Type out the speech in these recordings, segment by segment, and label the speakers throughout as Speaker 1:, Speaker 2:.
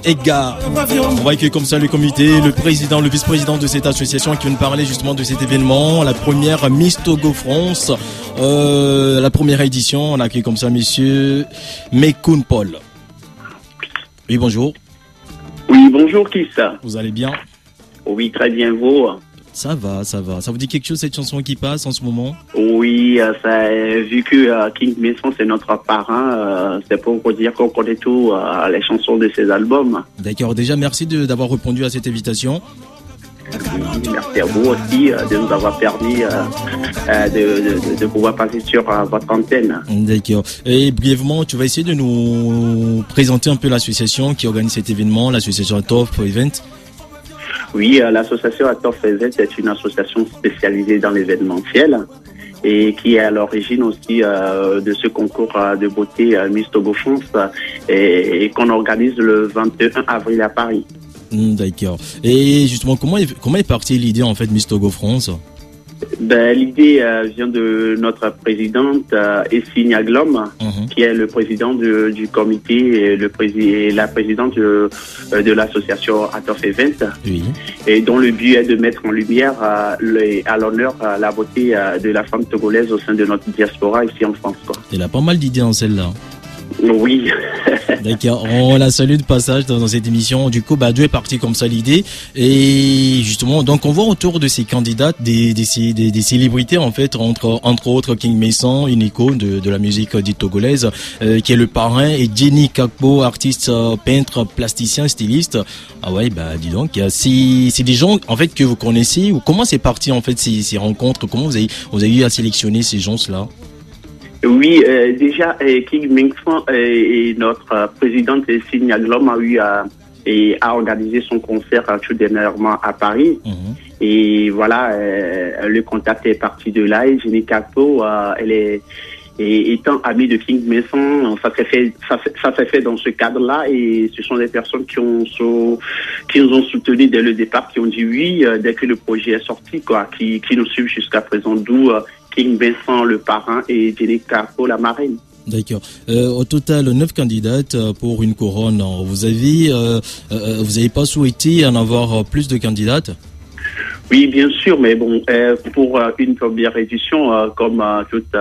Speaker 1: Edgar. On va accueillir comme ça le comité, le président, le vice-président de cette association qui vient nous parler justement de cet événement, la première Miss Togo France, la première édition. On accueille comme ça monsieur Mekoun Paul. Oui, bonjour.
Speaker 2: Oui, bonjour, qui ça?
Speaker 1: Vous allez bien?
Speaker 2: Oui, très bien, vous?
Speaker 1: Ça va, ça va. Ça vous dit quelque chose cette chanson qui passe en ce moment?
Speaker 2: Oui, vu que King Mason c'est notre parrain, c'est pour vous dire qu'on connaît tout les chansons de ses albums.
Speaker 1: D'accord, déjà merci d'avoir répondu à cette invitation.
Speaker 2: Merci à vous aussi de nous avoir permis de pouvoir passer sur votre antenne.
Speaker 1: D'accord. Et brièvement, tu vas essayer de nous présenter un peu l'association qui organise cet événement, l'association Atof Event.
Speaker 2: Oui, l'association Atof Event est une association spécialisée dans l'événementiel et qui est à l'origine aussi de ce concours de beauté Miss Togo France et qu'on organise le 21 avril à Paris.
Speaker 1: D'accord. Et justement, comment est partie l'idée en fait Miss Togo France?
Speaker 2: L'idée vient de notre présidente Essie Niaglom, qui est le président du comité et la présidente de l'association Atof Event,
Speaker 1: oui.
Speaker 2: Et dont le but est de mettre en lumière à l'honneur la beauté de la femme togolaise au sein de notre diaspora ici en France, quoi.
Speaker 1: Elle a pas mal d'idées en celle-là.
Speaker 2: Oui.
Speaker 1: D'accord, on la salue de passage dans cette émission. Du coup, Dieu est parti comme ça l'idée. Et justement, donc on voit autour de ces candidates des célébrités en fait, entre autres King Mason, une icône de la musique dite togolaise, qui est le parrain, et Jenny Kakbo, artiste, peintre, plasticien, styliste. Ah ouais, dis donc, c'est des gens en fait que vous connaissez, ou comment c'est parti en fait ces rencontres, comment vous avez eu à sélectionner ces gens-là?
Speaker 2: Oui, déjà, King Mason et notre présidente Essie Niaglom a eu à organiser son concert tout dernièrement à Paris. Et voilà, le contact est parti de là. Et Jenny Kakbo, elle est étant amie de King Mason, ça s'est fait dans ce cadre-là. Et ce sont des personnes qui nous ont soutenus dès le départ, qui ont dit oui dès que le projet est sorti, quoi, qui nous suivent jusqu'à présent, d'où King Mason, le parrain, et Jenny Kakbo, la marraine.
Speaker 1: D'accord. Au total, 9 candidates pour une couronne. Vous avez pas souhaité en avoir plus de candidates?
Speaker 2: Oui, bien sûr, mais bon, pour une première édition, comme toute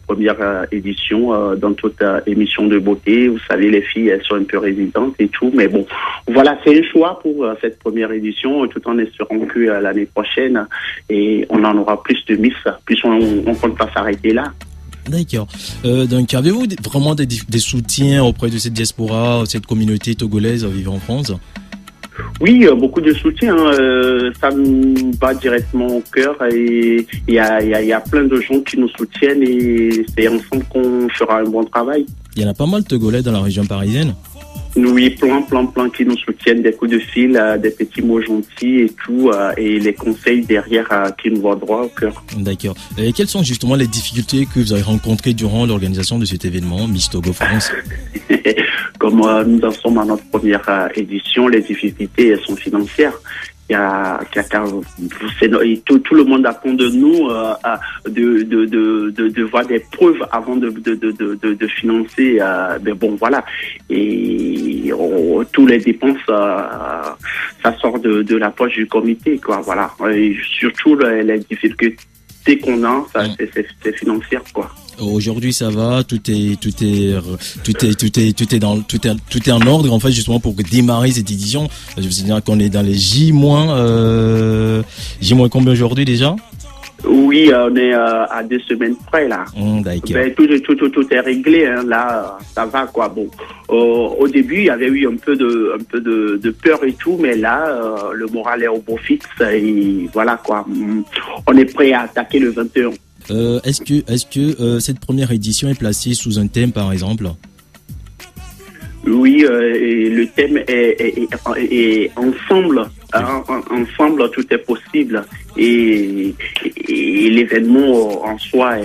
Speaker 2: première édition, dans toute émission de beauté, vous savez, les filles, elles sont un peu résistantes et tout, mais bon, voilà, c'est un choix pour cette première édition, tout en espérant que l'année prochaine, et on en aura plus de Miss, plus on compte pas s'arrêter là.
Speaker 1: D'accord. Donc, avez-vous vraiment des soutiens auprès de cette diaspora, cette communauté togolaise vivant en France?
Speaker 2: Oui, beaucoup de soutien. Ça me va directement au cœur et il y a plein de gens qui nous soutiennent et c'est ensemble qu'on fera un bon travail.
Speaker 1: Il y en a pas mal de Togolais dans la région parisienne?
Speaker 2: Oui, plein qui nous soutiennent, des coups de fil, des petits mots gentils et tout, et les conseils derrière qui nous vont droit au cœur.
Speaker 1: D'accord. Et quelles sont justement les difficultés que vous avez rencontrées durant l'organisation de cet événement Miss Togo France?
Speaker 2: Comme nous en sommes à notre première édition, les difficultés elles sont financières. Tout le monde attend de nous de voir des preuves avant de financer. Mais bon, voilà. Et tous les dépenses, ça sort de la poche du comité, quoi. Voilà. Et surtout les difficultés qu'on a, c'est financière, quoi.
Speaker 1: Aujourd'hui, ça va, tout est en ordre, en fait, justement, pour démarrer cette édition. Je veux dire qu'on est dans les J-, combien aujourd'hui déjà?
Speaker 2: Oui, on est à 2 semaines près, là.
Speaker 1: D'accord.
Speaker 2: Tout est réglé, hein, là, ça va, quoi. Bon, au début, il y avait eu un peu de peur et tout, mais là, le moral est au beau fixe et voilà, quoi. On est prêt à attaquer le 21.
Speaker 1: Est-ce que cette première édition est placée sous un thème, par exemple?
Speaker 2: Oui, et le thème est ensemble. Hein, ensemble, tout est possible. Et l'événement en soi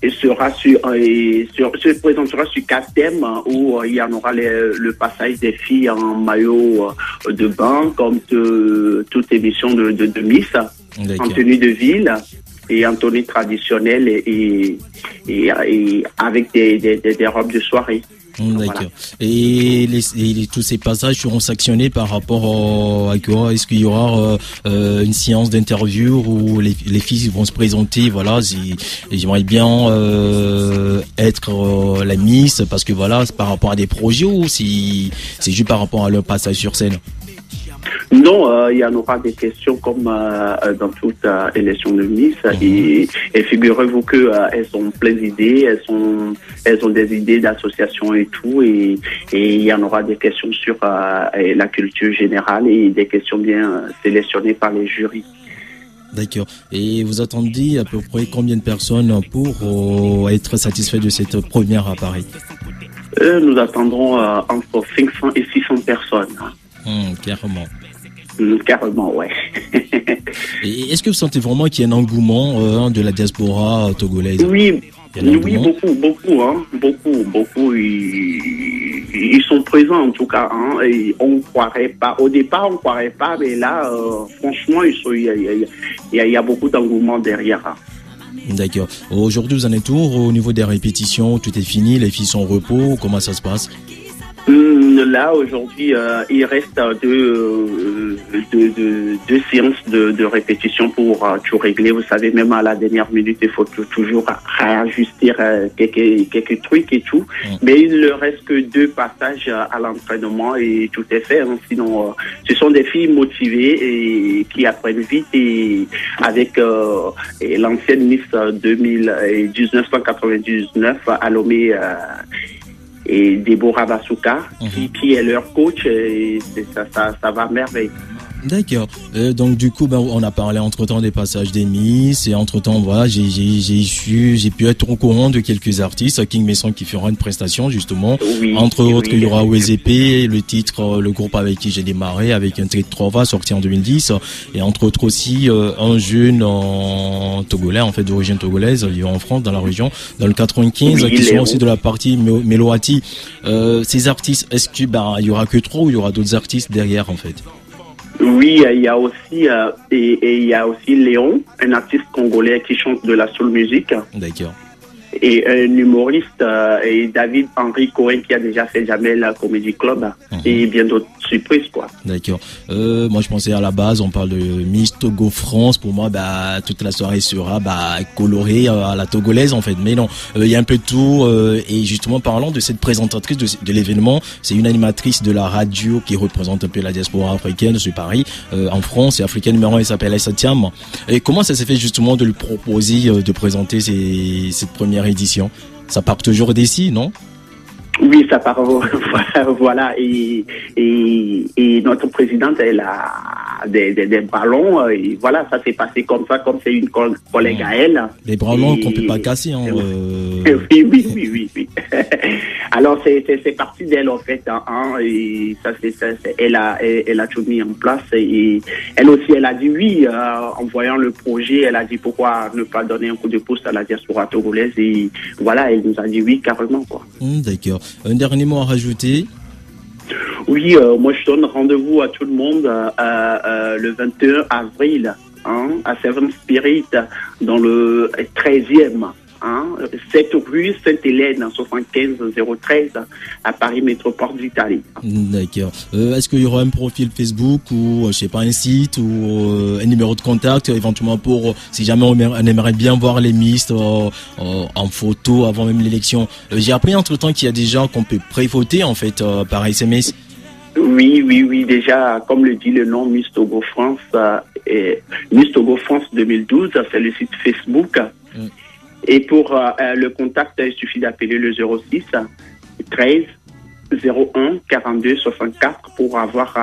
Speaker 2: se présentera sur 4 thèmes où il y en aura le passage des filles en maillot de bain, comme toute émission de Miss, en tenue de ville et en tenue traditionnelle et avec des robes de soirée.
Speaker 1: D'accord. Voilà. Et tous ces passages seront sanctionnés par rapport à quoi? Est-ce qu'il y aura une séance d'interview où les filles vont se présenter? Voilà, j'aimerais bien être la Miss, parce que voilà, c'est par rapport à des projets, ou c'est juste par rapport à leur passage sur scène?
Speaker 2: Non, il y en aura des questions comme dans toute élection de Miss. Et figurez-vous que elles ont plein d'idées, elles ont des idées d'association et tout, et il y en aura des questions sur la culture générale et des questions bien sélectionnées par les jurys.
Speaker 1: D'accord. Et vous attendez à peu près combien de personnes pour être satisfait de cette première à Paris?
Speaker 2: Nous attendrons entre 500 et 600 personnes.
Speaker 1: Carrément.
Speaker 2: Carrément, ouais.
Speaker 1: Et est-ce que vous sentez vraiment qu'il y a un engouement de la diaspora togolaise?
Speaker 2: Oui, beaucoup, hein, beaucoup. Ils sont présents en tout cas, hein, et on croirait pas. Au départ, on croirait pas, mais là, franchement, il y a beaucoup d'engouement derrière. Hein.
Speaker 1: D'accord. Aujourd'hui, vous en êtes où au niveau des répétitions? Tout est fini, les filles sont au repos. Comment ça se passe?
Speaker 2: Là, aujourd'hui, il reste deux séances de répétition pour tout régler. Vous savez, même à la dernière minute, il faut toujours réajuster quelques trucs et tout. Mais il ne reste que 2 passages à l'entraînement et tout est fait. Hein. Sinon, ce sont des filles motivées et qui apprennent vite. Et avec l'ancienne Miss 1999, Alomé et Deborah Basuka, qui est leur coach, et ça va à merveille.
Speaker 1: D'accord. Donc du coup, on a parlé entre-temps des passages des Miss, et entre-temps, voilà, j'ai pu être au courant de quelques artistes, King Mason qui fera une prestation justement. Oui, entre autres, il y aura OZP, le titre, le groupe avec qui j'ai démarré, avec un titre Trova sorti en 2010, et entre autres aussi un jeune togolais, en fait d'origine togolaise, vivant en France, dans la région, dans le 95, qui sont aussi de la partie Meloati. Ces artistes, est-ce que il y aura que 3 ou il y aura d'autres artistes derrière en fait?
Speaker 2: Oui, il y a aussi il y a aussi Léon, un artiste congolais qui chante de la soul music.
Speaker 1: D'accord.
Speaker 2: Et un humoriste, et David Henry Cohen qui a déjà fait Jamel Comedy Club, et bien d'autres surprises, quoi.
Speaker 1: D'accord. Moi, je pensais à la base, on parle de Miss Togo France. Pour moi, toute la soirée sera colorée à la togolaise, en fait. Mais non, il y a un peu de tout. Et justement, parlant de cette présentatrice de l'événement, c'est une animatrice de la radio qui représente un peu la diaspora africaine sur Paris, en France. Et africaine numéro 1, elle s'appelle Aïssa Thiam. Et comment ça s'est fait justement de lui proposer de présenter cette première édition? Ça part toujours d'ici, non?
Speaker 2: Oui, ça part, voilà, et notre présidente, elle a des ballons, et voilà, ça s'est passé comme ça, comme c'est une collègue à elle.
Speaker 1: Des ballons qu'on peut pas casser, hein.
Speaker 2: Oui. Alors, c'est parti d'elle, en fait, hein, et ça, elle a tout mis en place, et elle aussi, elle a dit oui, en voyant le projet, elle a dit pourquoi ne pas donner un coup de pouce à la diaspora togolaise, et voilà, elle nous a dit oui, carrément, quoi.
Speaker 1: D'accord. Un dernier mot à rajouter?
Speaker 2: Oui, moi je donne rendez-vous à tout le monde le 21 avril à Seven Spirit dans le 13e. 7 rue Sainte-Hélène, 75013 à Paris Métropole d'Italie.
Speaker 1: D'accord. Est-ce qu'il y aura un profil Facebook ou je sais pas, un site ou un numéro de contact éventuellement pour si jamais on aimerait bien voir les Miss en photo avant même l'élection? J'ai appris entre-temps qu'il y a des gens qu'on peut pré-voter en fait par SMS.
Speaker 2: Oui, déjà, comme le dit le nom Miss Togo France, Miss Togo France 2012, c'est le site Facebook. Et pour le contact, il suffit d'appeler le 06 13 01 42 64 pour avoir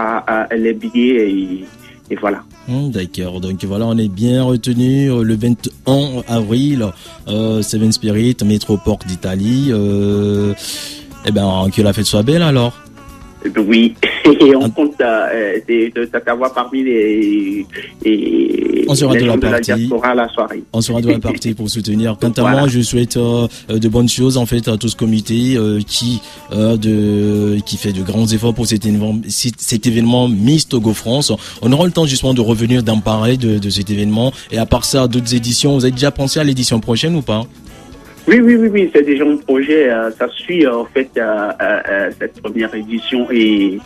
Speaker 2: les billets et voilà.
Speaker 1: D'accord, donc voilà, on est bien retenu le 21 avril, Seven Spirit, Métropole d'Italie. Que la fête soit belle alors.
Speaker 2: Oui, et on compte t'avoir parmi
Speaker 1: on sera
Speaker 2: les
Speaker 1: de
Speaker 2: gens
Speaker 1: la
Speaker 2: de la diaspora à la soirée.
Speaker 1: On sera de la partie pour soutenir. Quant à moi, je souhaite de bonnes choses en fait à tout ce comité qui fait de grands efforts pour cet événement Miss Togo France. On aura le temps justement de revenir d'en parler de cet événement. Et à part ça, d'autres éditions, vous avez déjà pensé à l'édition prochaine ou pas?
Speaker 2: Oui, c'est déjà un projet. Ça suit en fait cette première édition et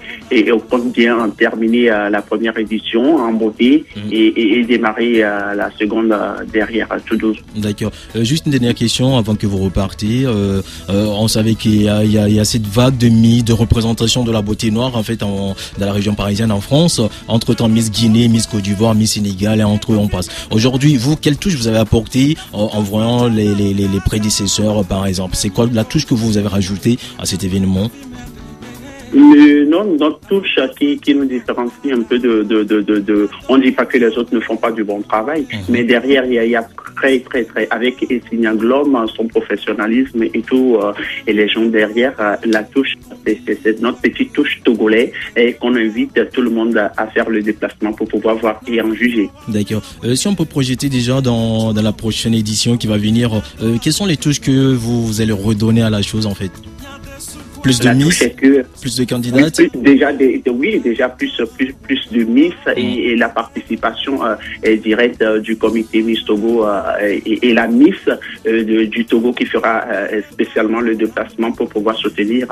Speaker 2: on compte bien terminer la première édition en beauté et démarrer la seconde derrière tout doucement.
Speaker 1: D'accord. Juste une dernière question avant que vous repartiez. On savait qu'il y a cette vague de représentation de la beauté noire en fait dans la région parisienne en France. Entre-temps, Miss Guinée, Miss Côte d'Ivoire, Miss Sénégal et entre eux on passe. Aujourd'hui, vous, quelle touche vous avez apporté en voyant les prédécesseurs par exemple? C'est quoi la touche que vous avez rajoutée à cet événement?
Speaker 2: Non, notre touche qui nous différencie un peu on ne dit pas que les autres ne font pas du bon travail, mais derrière il y a très avec Essigna Glom, son professionnalisme et tout, et les gens derrière, la touche, c'est notre petite touche togolais et qu'on invite tout le monde à faire le déplacement pour pouvoir voir et en juger.
Speaker 1: D'accord. Si on peut projeter déjà dans la prochaine édition qui va venir, quelles sont les touches que vous allez redonner à la chose en fait? Plus de Miss, plus de candidates.
Speaker 2: Déjà plus de Miss et la participation directe du comité Miss Togo et la Miss du Togo qui fera spécialement le déplacement pour pouvoir soutenir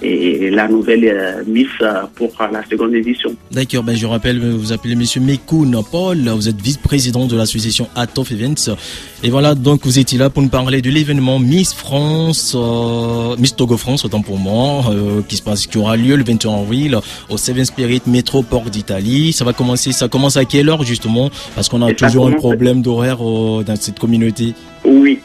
Speaker 2: la nouvelle Miss pour la seconde édition.
Speaker 1: D'accord, je rappelle, vous appelez Monsieur Mekoun Paul, vous êtes vice-président de l'association Atof Events. Et voilà, donc vous étiez là pour nous parler de l'événement Miss France, Miss Togo France, autant pour moi, qui aura lieu le 21 avril au Seven Spirit Métro Port d'Italie. Ça commence à quelle heure justement? Parce qu'on a toujours un problème d'horaire dans cette communauté.
Speaker 2: Oui,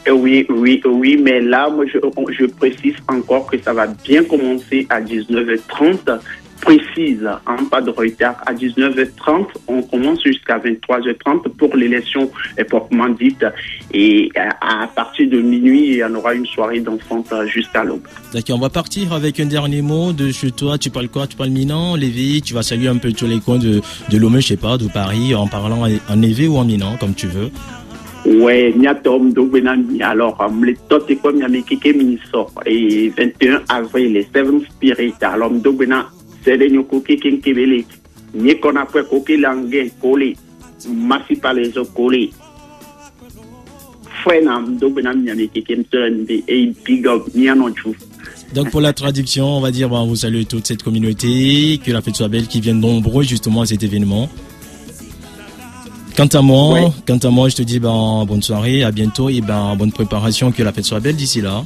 Speaker 2: mais là, moi, je précise encore que ça va bien commencer à 19h30. Précise, pas de retard, à 19h30, on commence jusqu'à 23h30 pour l'élection proprement dite et à partir de minuit, il y en aura une soirée d'enfance jusqu'à l'aube.
Speaker 1: D'accord, on va partir avec un dernier mot de chez toi. Tu parles quoi? Tu parles Minan, Lévis, tu vas saluer un peu tous les coins de Lomé, je sais pas, de Paris, en parlant en Lévis ou en Minan, comme tu veux.
Speaker 2: Ouais, Niatom Dobenani. Alors, les totes et comme Yamekike Miniso et 21 avril, les Seven Spirit, alors Dobenan. C'est des nyokokés qui nkebele ni qu'on a fait coquer langue collé massi par les autres collés frenam do benam nyame qui m'sende et big up nianonchou.
Speaker 1: Donc pour la traduction, on va dire vous saluez toute cette communauté, que la fête soit belle, qui viennent nombreux justement à cet événement. Quant à moi, je te dis bonne soirée, à bientôt et bonne préparation, que la fête soit belle d'ici là.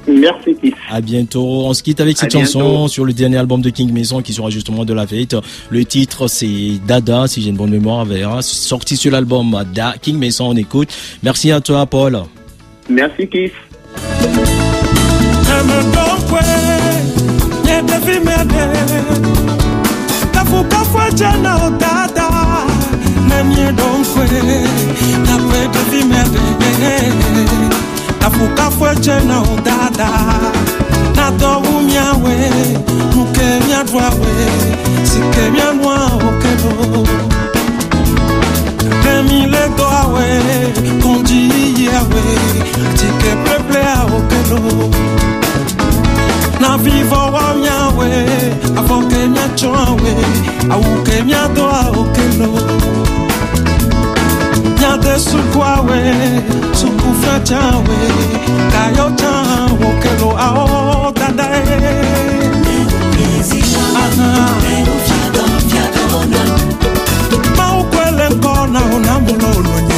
Speaker 2: Merci Kiss.
Speaker 1: À bientôt. On se quitte avec cette chanson sur le dernier album de King Mason qui sera justement de la fête. Le titre c'est Dada, si j'ai une bonne mémoire, sorti sur l'album King Mason, on écoute. Merci à toi Paul.
Speaker 2: Merci Kiss.
Speaker 3: Afuka fue chena o dada na do umyawe mukemya dwawe sikemya nwa okelo demi le doawe kondi yawe tike pleple a okelo na vivo wa myawe afokemya chwawe awukemya doa okelo nyade sukwawe sukufa chawe kayo chawo kelo ao dadae maukwele nkona unamulolo nye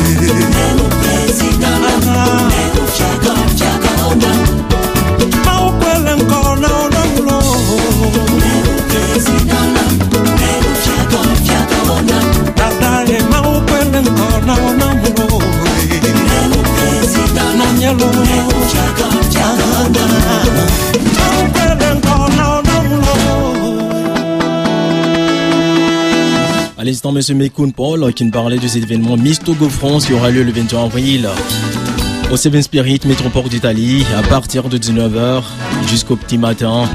Speaker 3: maukwele nkona unamulolo dadae maukwele nkona unamulolo
Speaker 1: À l'instant, monsieur Mekoun Paul qui nous parlait de cet événement Miss Togo France qui aura lieu le 21 avril au Seven Spirit Métropole d'Italie à partir de 19h jusqu'au petit matin.